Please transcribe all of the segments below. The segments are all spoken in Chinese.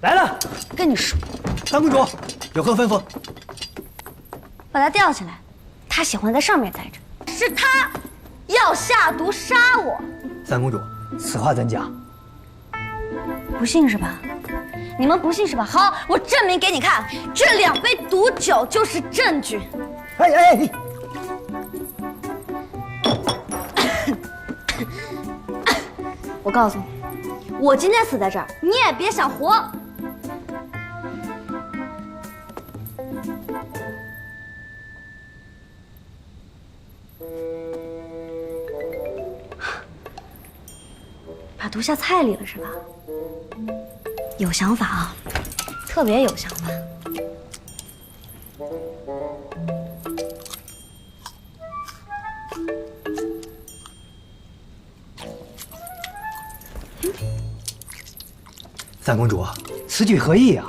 来了。跟你说，三公主有何吩咐？把他吊起来，他喜欢在上面待着，是他要下毒杀我。三公主，此话怎讲？不信是吧？你们不信是吧？好，我证明给你看，这2杯毒酒就是证据。哎，我告诉你，我今天死在这儿，你也别想活。把毒下菜里了是吧？有想法啊，特别有想法。三公主，此举何意啊？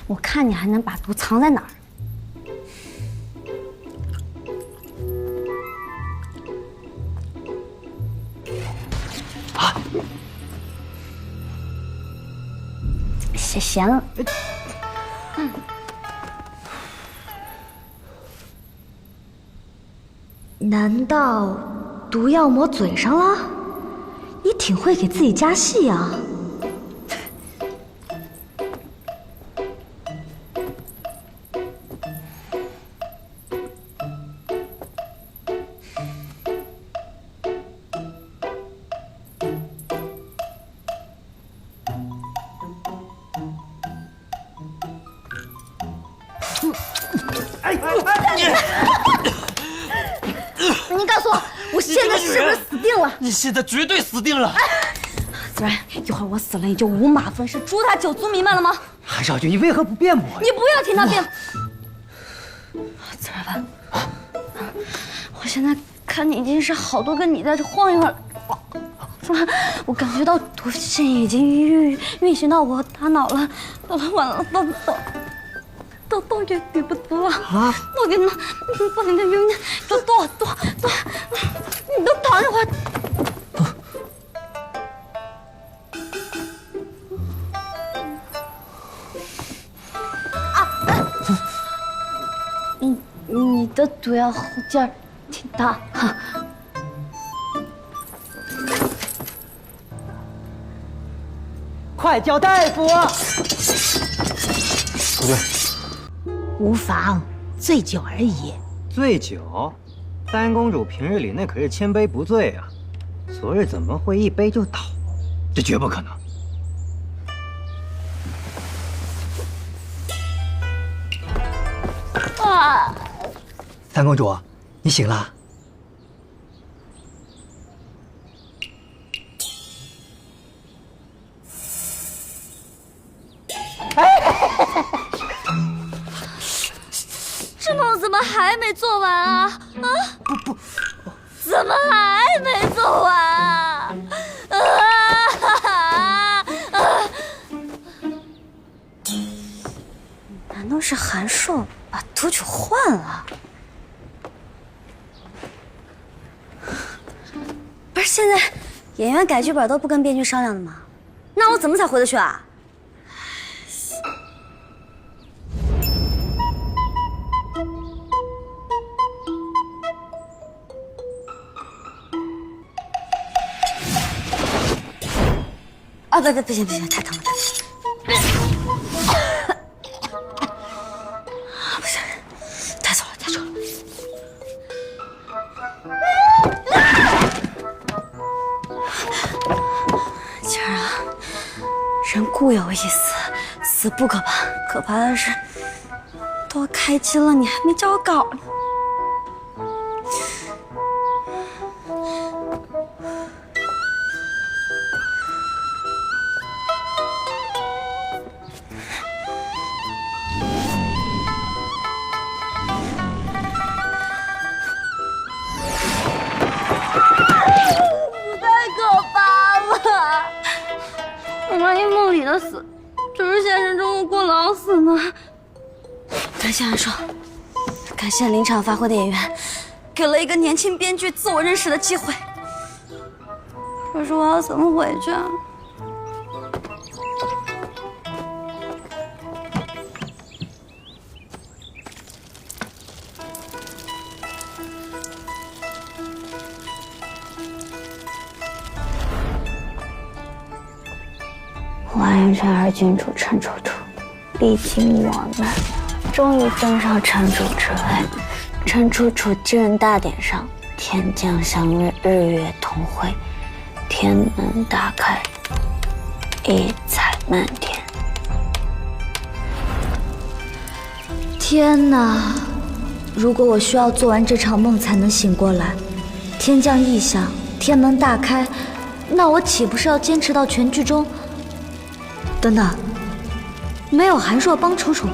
我看你还能把毒藏在哪儿？咸了。难道毒药抹嘴上了？你挺会给自己加戏啊！你告诉我，我现在是不是死定了？你现在绝对死定了！子然，一会儿我死了，你就五马分尸，诛他9族弥漫了吗？韩少君，你为何不辩驳？你不要听他辩。子然吧，我现在看你已经是好多个你在这晃悠了。我感觉到毒性已经运行到我大脑了，完了，到底对不对啊？到底那晕的多，你都等一会儿。你的毒药后劲儿挺大哈。快叫大夫！不对，无妨，醉酒而已。醉酒？三公主平日里那可是千杯不醉啊，昨日怎么会一杯就倒？这绝不可能。三公主，你醒了？这梦怎么还没做完啊？不，怎么还没做完啊？难道是韩硕把毒酒换了？不是现在演员改剧本都不跟编剧商量的吗？那我怎么才回得去啊？啊，不行，太疼了，不行，太丑了。晴儿啊，人固有一死，死不可怕，可怕的是都开机了，你还没交稿呢。万一梦里的死就是现实中的过劳死呢？感谢韩硕，感谢临场发挥的演员，给了一个年轻编剧自我认识的机会。可是我要怎么回去啊？完颜泉儿郡主陈楚楚，历经我们，终于登上城主之位。陈楚楚继任大典上，天降祥日，日月同辉，天门大开，异彩漫天。天哪！如果我需要做完这场梦才能醒过来，天降异象，天门大开，那我岂不是要坚持到全剧终？等等，没有韩硕帮楚楚，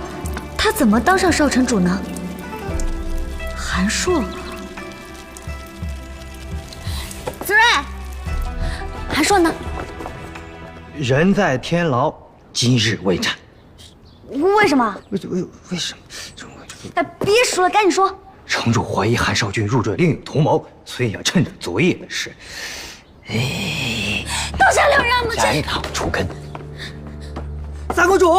他怎么当上少城主呢？韩硕，子睿，韩硕呢？人在天牢，今日未战。为什么？为什么？哎，别说了，赶紧说。城主怀疑韩少君入赘另有图谋，所以要趁着昨夜的事，刀下留人，母亲。斩草除根。三公主，